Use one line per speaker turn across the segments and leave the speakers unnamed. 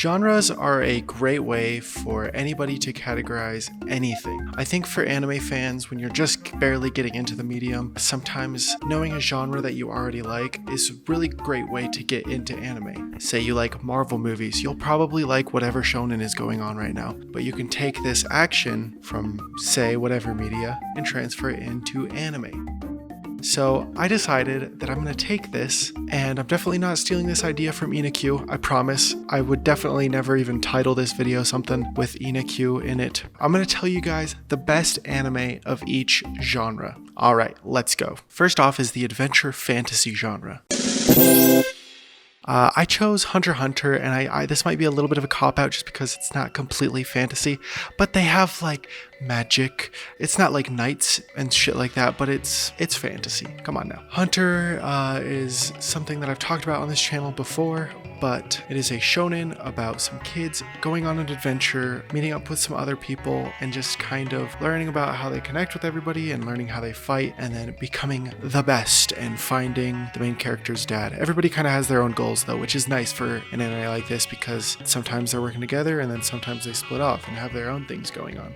Genres are a great way for anybody to categorize anything. I think for anime fans, when you're just barely getting into the medium, sometimes knowing a genre that you already like is a really great way to get into anime. Say you like Marvel movies, you'll probably like whatever shonen is going on right now, but you can take this action from, say, whatever media and transfer it into anime. So I decided that I'm going to take this, and I'm definitely not stealing this idea from INAKYU, I promise. I would definitely never even title this video something with INAKYU in it. I'm going to tell you guys the best anime of each genre. Alright, let's go. First off is the adventure fantasy genre. I chose Hunter x Hunter, and I this might be a little bit of a cop-out just because it's not completely fantasy, but they have like magic. It's not like knights and shit like that, but it's fantasy. Come on now. Hunter is something that I've talked about on this channel before, but it is a shonen about some kids going on an adventure, meeting up with some other people, and just kind of learning about how they connect with everybody and learning how they fight, and then becoming the best and finding the main character's dad. Everybody kind of has their own goals though, which is nice for an anime like this because sometimes they're working together and then sometimes they split off and have their own things going on.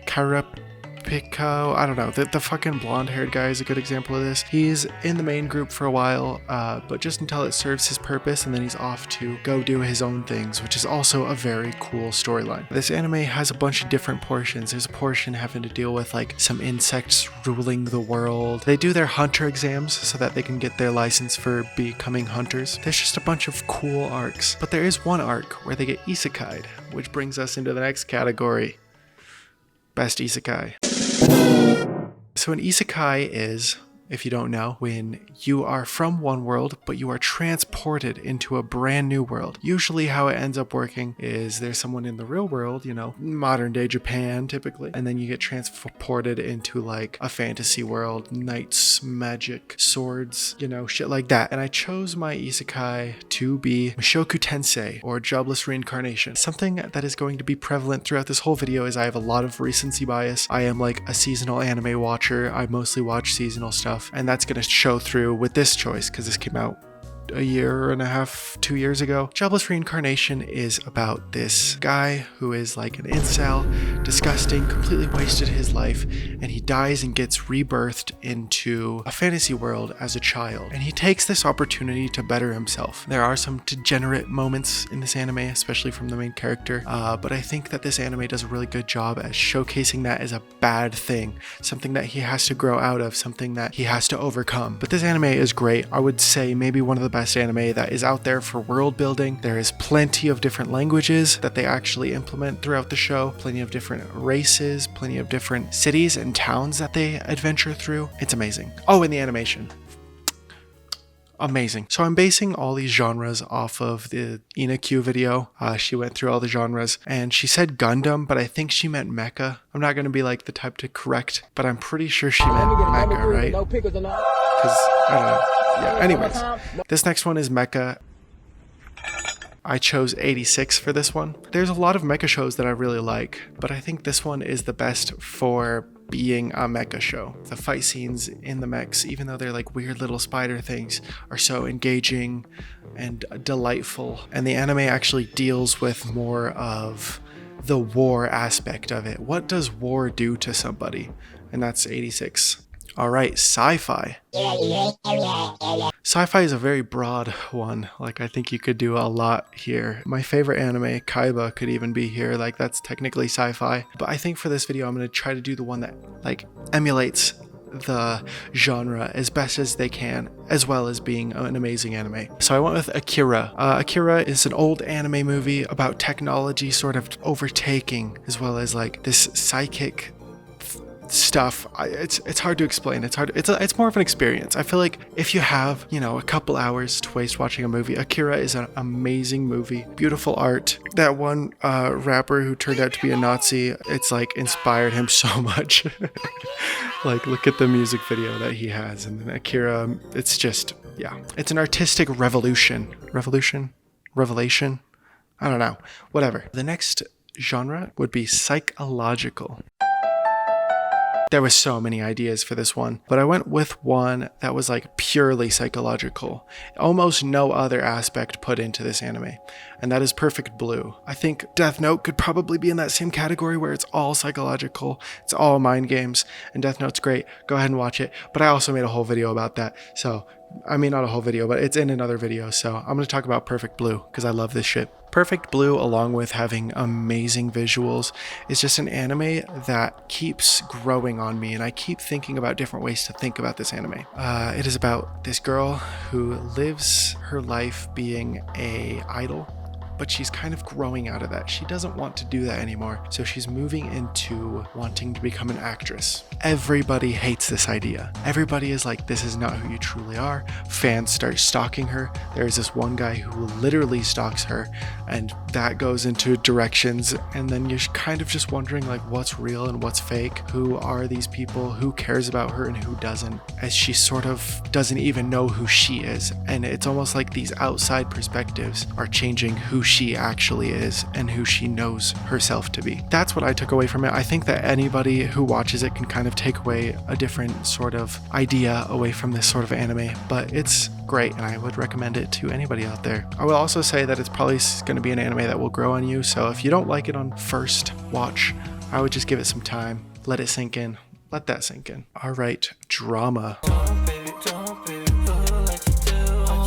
Pico, I don't know, the fucking blonde haired guy is a good example of this. He's in the main group for a while, but just until it serves his purpose, and then he's off to go do his own things, which is also a very cool storyline. This anime has a bunch of different portions. There's a portion having to deal with like some insects ruling the world. They do their hunter exams so that they can get their license for becoming hunters. There's just a bunch of cool arcs, but there is one arc where they get isekai'd, which brings us into the next category. Best isekai. So an isekai is, if you don't know, when you are from one world, but you are transported into a brand new world. Usually how it ends up working is there's someone in the real world, you know, modern day Japan typically, and then you get transported into like a fantasy world, knights, magic, swords, you know, shit like that. And I chose my isekai to be Mushoku Tensei, or jobless reincarnation. Something that is going to be prevalent throughout this whole video is I have a lot of recency bias. I am like a seasonal anime watcher. I mostly watch seasonal stuff. And that's going to show through with this choice because this came out a year and a half, 2 years ago. Jobless Reincarnation is about this guy who is like an incel, disgusting, completely wasted his life, and he dies and gets rebirthed into a fantasy world as a child. And he takes this opportunity to better himself. There are some degenerate moments in this anime, especially from the main character, but I think that this anime does a really good job at showcasing that as a bad thing, something that he has to grow out of, something that he has to overcome. But this anime is great. I would say maybe one of the best anime that is out there for world building. There is plenty of different languages that they actually implement throughout the show, plenty of different races, plenty of different cities and towns that they adventure through. It's amazing. Oh, and the animation. Amazing. So I'm basing all these genres off of the INAKYU video. She went through all the genres and she said Gundam, but I think she meant mecha. I'm not going to be like the type to correct, but I'm pretty sure she meant mecha, right? Because I don't know. Yeah, anyways, this next one is mecha. I chose 86 for this one. There's a lot of mecha shows that I really like, but I think this one is the best for being a mecha show. The fight scenes in the mechs, even though they're like weird little spider things, are so engaging and delightful. And the anime actually deals with more of the war aspect of it. What does war do to somebody? And that's 86. All right, sci-fi. Sci-fi is a very broad one. Like, I think you could do a lot here. My favorite anime, Kaiba, could even be here. Like, that's technically sci-fi. But I think for this video, I'm going to try to do the one that, like, emulates the genre as best as they can, as well as being an amazing anime. So I went with Akira. Akira is an old anime movie about technology sort of overtaking, as well as, like, this psychic stuff. It's hard to explain. It's more of an experience. I feel like if you have, you know, a couple hours to waste watching a movie, Akira is an amazing movie. Beautiful art. That one rapper who turned out to be a Nazi, it's like inspired him so much. Like, look at the music video that he has, and then Akira, it's just, yeah, it's an artistic revelation. Revelation? I don't know. Whatever. The next genre would be psychological. There was so many ideas for this one, but I went with one that was like purely psychological. Almost no other aspect put into this anime, and that is Perfect Blue. I think Death Note could probably be in that same category where it's all psychological, it's all mind games, and Death Note's great. Go ahead and watch it, but I also made a whole video about that, so I mean, not a whole video, but it's in another video, so I'm going to talk about Perfect Blue because I love this shit. Perfect Blue, along with having amazing visuals, is just an anime that keeps growing on me, and I keep thinking about different ways to think about this anime. It is about this girl who lives her life being a idol, but she's kind of growing out of that. She doesn't want to do that anymore, so she's moving into wanting to become an actress. Everybody hates this idea. Everybody is like, this is not who you truly are. Fans start stalking her. There's this one guy who literally stalks her, and that goes into directions, and then you're kind of just wondering like what's real and what's fake. Who are these people? Who cares about her and who doesn't? As she sort of doesn't even know who she is, and it's almost like these outside perspectives are changing who she actually is and who she knows herself to be. That's what I took away from it. I think that anybody who watches it can kind of take away a different sort of idea away from this sort of anime, but it's great and I would recommend it to anybody out there. I will also say that it's probably going to be an anime that will grow on you, so if you don't like it on first watch, I would just give it some time, let it sink in. Let that sink in. All right, drama.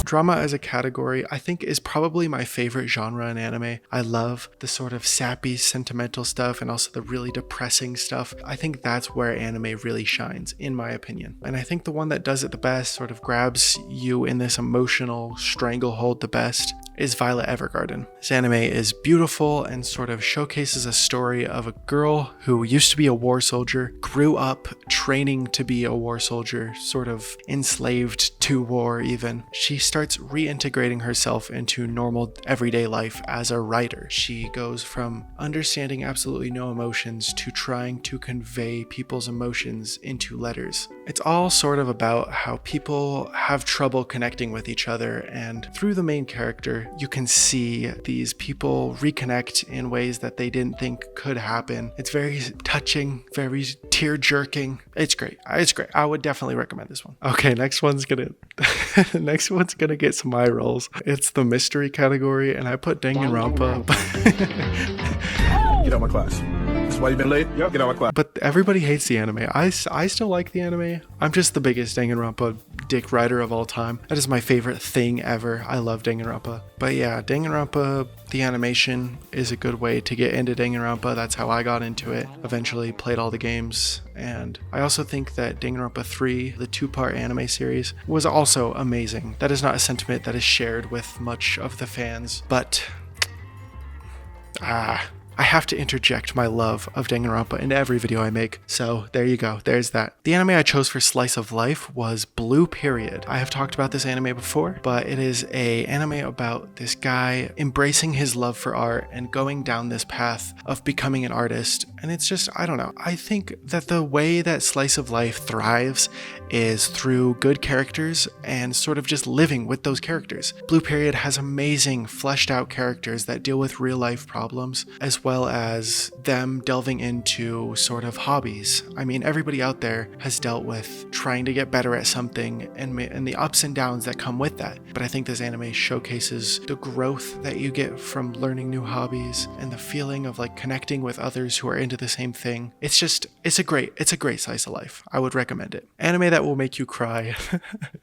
Drama as a category, I think, is probably my favorite genre in anime. I love the sort of sappy, sentimental stuff and also the really depressing stuff. I think that's where anime really shines, in my opinion. And I think the one that does it the best, sort of grabs you in this emotional stranglehold the best, is Violet Evergarden. This anime is beautiful and sort of showcases a story of a girl who used to be a war soldier, grew up training to be a war soldier, sort of enslaved to war even. She starts reintegrating herself into normal everyday life as a writer. She goes from understanding absolutely no emotions to trying to convey people's emotions into letters. It's all sort of about how people have trouble connecting with each other, and through the main character, you can see these people reconnect in ways that they didn't think could happen. It's very touching, very tear-jerking. It's great. It's great. I would definitely recommend this one. Okay, next one's gonna get some eye rolls. It's the mystery category, and I put Danganronpa.
Get out my class. That's why you've been late? Yep. Get out my class.
But everybody hates the anime. I still like the anime. I'm just the biggest Danganronpa dick rider of all time. That is my favorite thing ever. I love Danganronpa. But yeah, Danganronpa, the animation is a good way to get into Danganronpa. That's how I got into it. Eventually played all the games. And I also think that Danganronpa 3, the 2-part anime series, was also amazing. That is not a sentiment that is shared with much of the fans. But I have to interject my love of Danganronpa into every video I make, so there you go, there's that. The anime I chose for Slice of Life was Blue Period. I have talked about this anime before, but it is an anime about this guy embracing his love for art and going down this path of becoming an artist, and it's just, I don't know. I think that the way that Slice of Life thrives is through good characters and sort of just living with those characters. Blue Period has amazing fleshed out characters that deal with real life problems, as well as them delving into sort of hobbies. I mean, everybody out there has dealt with trying to get better at something and the ups and downs that come with that. But I think this anime showcases the growth that you get from learning new hobbies and the feeling of like connecting with others who are into the same thing. It's a great slice of life. I would recommend it. Anime that will make you cry.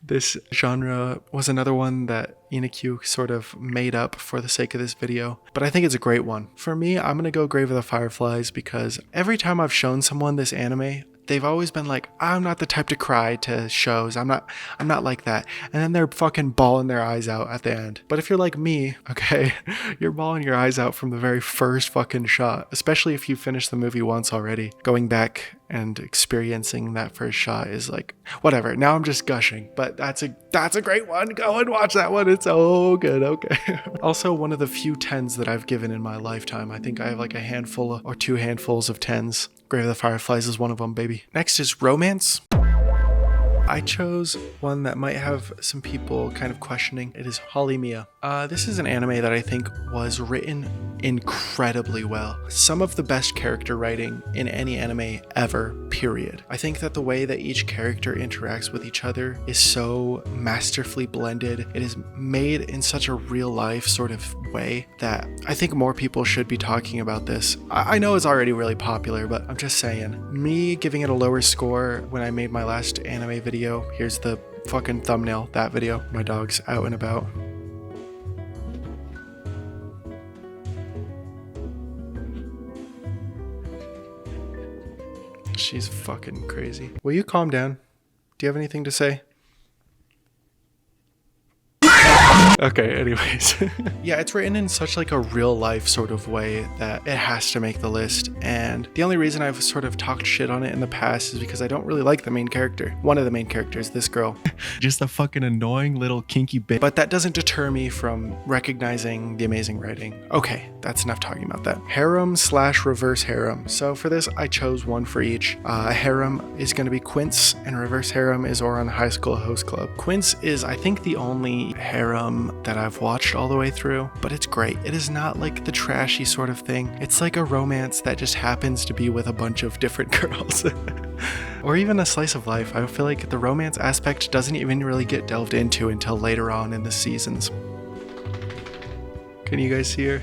This genre was another one that INAKYU sort of made up for the sake of this video, but I think it's a great one. For me, I'm gonna go Grave of the Fireflies because every time I've shown someone this anime, they've always been like, I'm not the type to cry to shows. I'm not like that. And then they're fucking bawling their eyes out at the end. But if you're like me, okay, you're bawling your eyes out from the very first fucking shot, especially if you finished the movie once already. Going back and experiencing that first shot is like, whatever. Now I'm just gushing, but that's a great one. Go and watch that one. It's so good. Okay. Also, one of the few 10s that I've given in my lifetime. I think I have like a handful or 2 handfuls of 10s. Grave of the Fireflies is one of them, baby. Next is romance. I chose one that might have some people kind of questioning. It is Holly Mia. This is an anime that I think was written incredibly well. Some of the best character writing in any anime ever, period. I think that the way that each character interacts with each other is so masterfully blended. It is made in such a real life sort of way that I think more people should be talking about this. I know it's already really popular, but I'm just saying, me giving it a lower score when I made my last anime video, here's the fucking thumbnail, that video, my dog's out and about. She's fucking crazy. Will you calm down? Do you have anything to say? Okay, anyways. Yeah, it's written in such like a real life sort of way that it has to make the list. And the only reason I've sort of talked shit on it in the past is because I don't really like the main character. One of the main characters, this girl. Just a fucking annoying little kinky bitch. But that doesn't deter me from recognizing the amazing writing. Okay, that's enough talking about that. Harem / reverse harem. So for this, I chose one for each. Harem is going to be Quince, and reverse harem is Ouran High School Host Club. Quince is, I think, the only harem that I've watched all the way through, but it's great. It is not like the trashy sort of thing. It's like a romance that just happens to be with a bunch of different girls. Or even a slice of life. I feel like the romance aspect doesn't even really get delved into until later on in the seasons. Can you guys see her?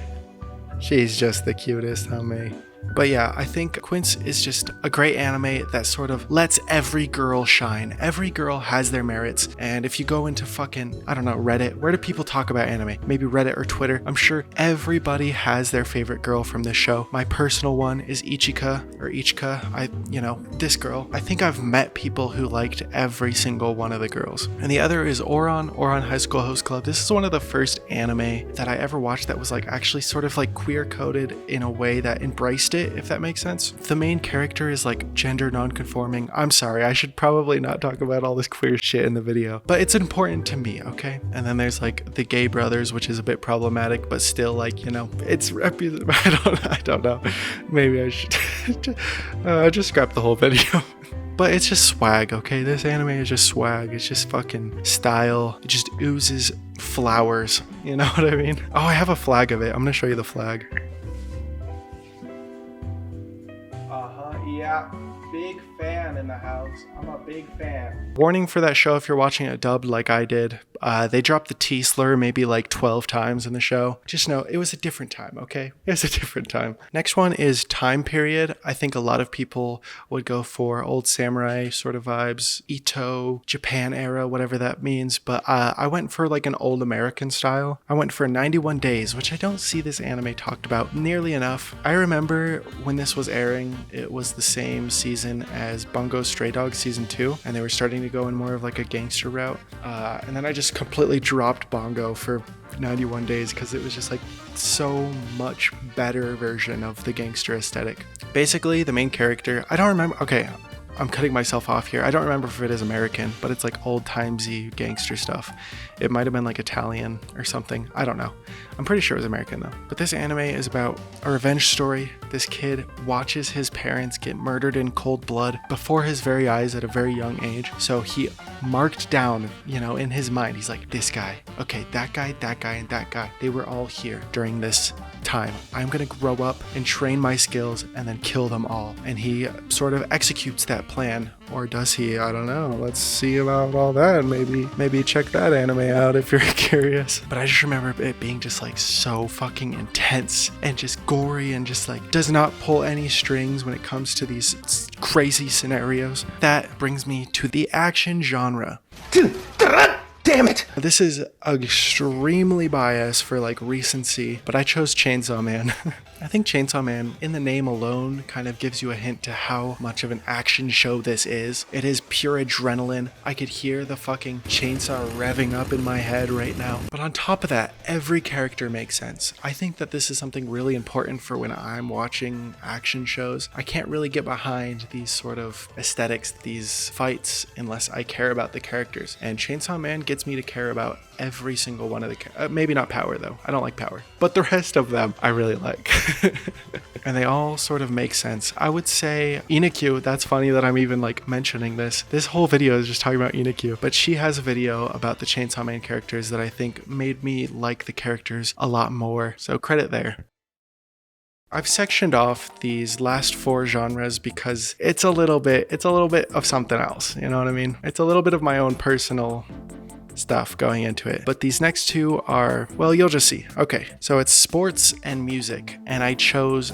She's just the cutest, huh, May? But yeah, I think Quince is just a great anime that sort of lets every girl shine. Every girl has their merits. And if you go into fucking, I don't know, Reddit, where do people talk about anime? Maybe Reddit or Twitter. I'm sure everybody has their favorite girl from this show. My personal one is Ichika. This girl. I think I've met people who liked every single one of the girls. And the other is Ouran High School Host Club. This is one of the first anime that I ever watched that was like actually sort of like queer coded in a way that embraced it, if that makes sense. The main character is like gender non-conforming. I'm sorry, I should probably not talk about all this queer shit in the video, but it's important to me, okay? And then there's like the gay brothers, which is a bit problematic, but still like, it's I don't know. Maybe I should just scrap the whole video. But it's just swag, okay? This anime is just swag. It's just fucking style. It just oozes flowers. You know what I mean? Oh, I have a flag of it. I'm gonna show you the flag. Yeah, big fan in the house. I'm a big fan. Warning for that show if you're watching it dubbed like I did. They dropped the T slur maybe like 12 times in the show. Just know it was a different time, okay? It was a different time. Next one is time period. I think a lot of people would go for old samurai sort of vibes, Ito, Japan era, whatever that means. But I went for like an old American style. I went for 91 Days, which I don't see this anime talked about nearly enough. I remember when this was airing, it was the same season as Bungo Stray Dogs season 2, and they were starting to go in more of like a gangster route. And then I just completely dropped Bongo for 91 Days because it was just like so much better version of the gangster aesthetic. Basically, the main character, I don't remember. Okay, I'm cutting myself off here. I don't remember if it is American, but it's like old timesy gangster stuff. It might have been like Italian or something. I don't know. I'm pretty sure it was American though. But this anime is about a revenge story. This kid watches his parents get murdered in cold blood before his very eyes at a very young age. So he marked down, in his mind, he's like, this guy, okay, that guy, and that guy, they were all here during this time. I'm gonna grow up and train my skills and then kill them all. And he sort of executes that plan. Or does he? I don't know. Let's see about all that. Maybe check that anime out if you're curious. But I just remember it being just like so fucking intense and just gory and just like does not pull any strings when it comes to these crazy scenarios. That brings me to the action genre. Damn it! This is extremely biased for like recency, but I chose Chainsaw Man. I think Chainsaw Man, in the name alone, kind of gives you a hint to how much of an action show this is. It is pure adrenaline. I could hear the fucking chainsaw revving up in my head right now. But on top of that, every character makes sense. I think that this is something really important for when I'm watching action shows. I can't really get behind these sort of aesthetics, these fights, unless I care about the characters. And Chainsaw Man gets me to care about every single one of the maybe not Power though. I don't like Power, but the rest of them I really like. And they all sort of make sense. I would say INAKYU, that's funny that I'm even like mentioning this. This whole video is just talking about INAKYU, but she has a video about the Chainsaw Man characters that I think made me like the characters a lot more. So credit there. I've sectioned off these last 4 genres because it's a little bit of something else, you know what I mean? It's a little bit of my own personal stuff going into it. But these next 2 are, well, you'll just see. Okay, so it's sports and music, and I chose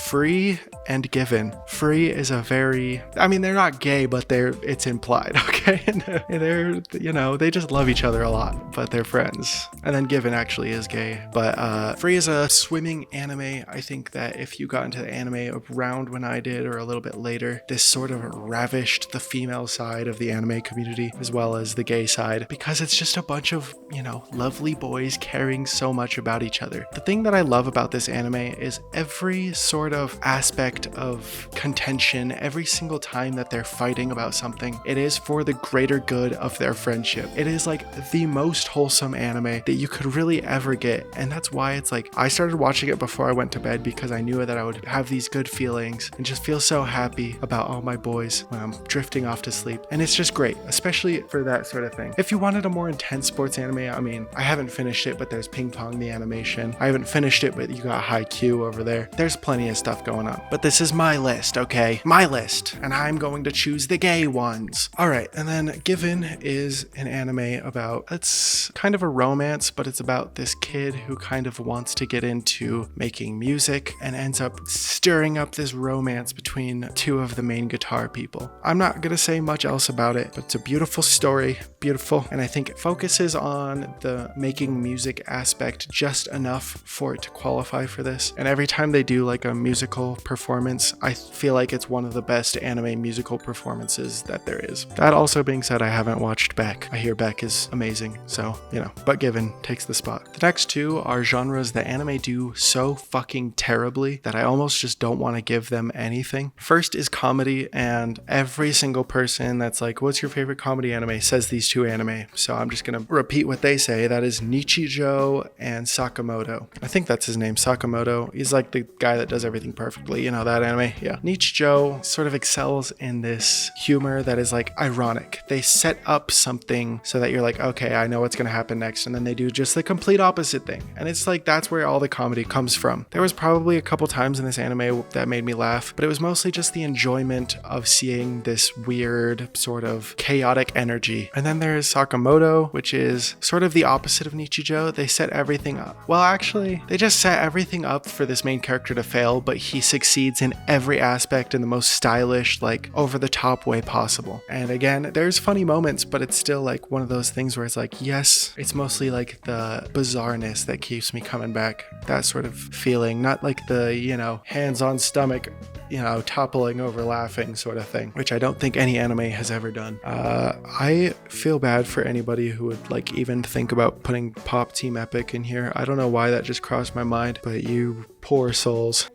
Free and Given. Free is a very, I mean, they're not gay, but it's implied, okay? And they're, you know, they just love each other a lot, but they're friends. And then Given actually is gay. But Free is a swimming anime. I think that if you got into the anime around when I did or a little bit later, this sort of ravished the female side of the anime community as well as the gay side, because it's just a bunch of, you know, lovely boys caring so much about each other. The thing that I love about this anime is every sort of aspect of contention, every single time that they're fighting about something, it is for the greater good of their friendship. It is like the most wholesome anime that you could really ever get, and that's why it's like I started watching it before I went to bed, because I knew that I would have these good feelings and just feel so happy about all my boys when I'm drifting off to sleep. And it's just great, especially for that sort of thing. If you wanted a more intense sports anime, I mean, I haven't finished it, but there's Ping Pong the animation. I haven't finished it, but you got INAKYU over there. There's plenty of stuff going on. But this is my list, okay? My list. And I'm going to choose the gay ones. All right, and then Given is an anime about, it's kind of a romance, but it's about this kid who kind of wants to get into making music and ends up stirring up this romance between 2 of the main guitar people. I'm not gonna say much else about it, but it's a beautiful story, beautiful, and I think it focuses on the making music aspect just enough for it to qualify for this. And every time they do like a musical performance, I feel like it's one of the best anime musical performances that there is. That also being said, I haven't watched Beck. I hear Beck is amazing, so, you know, but Given takes the spot. The next 2 are genres that anime do so fucking terribly that I almost just don't want to give them anything. First is comedy, and every single person that's like, what's your favorite comedy anime, says these 2 anime, so I'm just gonna repeat what they say. That is Nichijou and Sakamoto. I think that's his name, Sakamoto. He's like the guy that does everything perfectly, you know, that anime. Yeah. Nichijou sort of excels in this humor that is like ironic. They set up something so that you're like, okay, I know what's gonna happen next, and then they do just the complete opposite thing, and it's like that's where all the comedy comes from. There was probably a couple times in this anime that made me laugh, but it was mostly just the enjoyment of seeing this weird sort of chaotic energy. And then there's Sakamoto, which is sort of the opposite of Nichijou. They set everything up. Well, actually, they just set everything up for this main character to fail, but he succeeds in every aspect in the most stylish, like over the top way possible. And again, there's funny moments, but it's still like one of those things where it's like, yes, it's mostly like the bizarreness that keeps me coming back. That sort of feeling, not like the, you know, hands on stomach, you know, toppling over laughing sort of thing, which I don't think any anime has ever done. I feel bad for anybody who would like even think about putting Pop Team Epic in here. I don't know why that just crossed my mind, but you poor souls.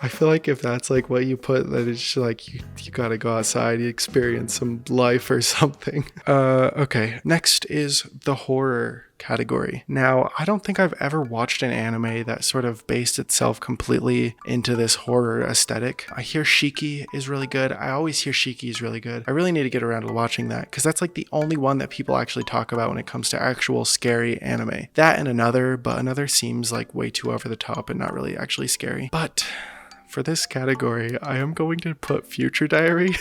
I feel like if that's like what you put, that it's just like you gotta go outside, you experience some life or something. Okay, next is the horror category. Now, I don't think I've ever watched an anime that sort of based itself completely into this horror aesthetic. I hear Shiki is really good. I always hear Shiki is really good. I really need to get around to watching that, because that's like the only one that people actually talk about when it comes to actual scary anime. That and Another, but Another seems like way too over the top and not really actually scary. But for this category, I am going to put Future Diary.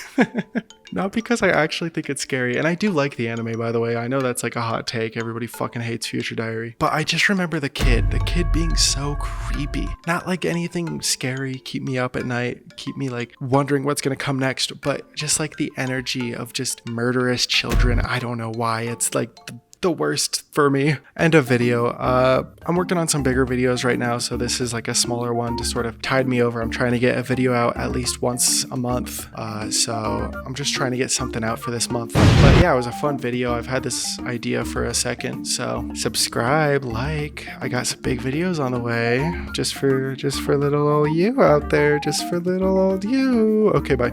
Not because I actually think it's scary, and I do like the anime, by the way. I know that's like a hot take. Everybody fucking hates Future Diary. But I just remember the kid being so creepy. Not like anything scary, keep me up at night, keep me like wondering what's gonna come next, but just like the energy of just murderous children. I don't know why. It's like the worst for me. End of video. I'm working on some bigger videos right now, so this is like a smaller one to sort of tide me over. I'm trying to get a video out at least once a month, so I'm just trying to get something out for this month. But yeah, it was a fun video. I've had this idea for a second, so subscribe, like. I got some big videos on the way, just for little old you out there, just for little old you. Okay, bye.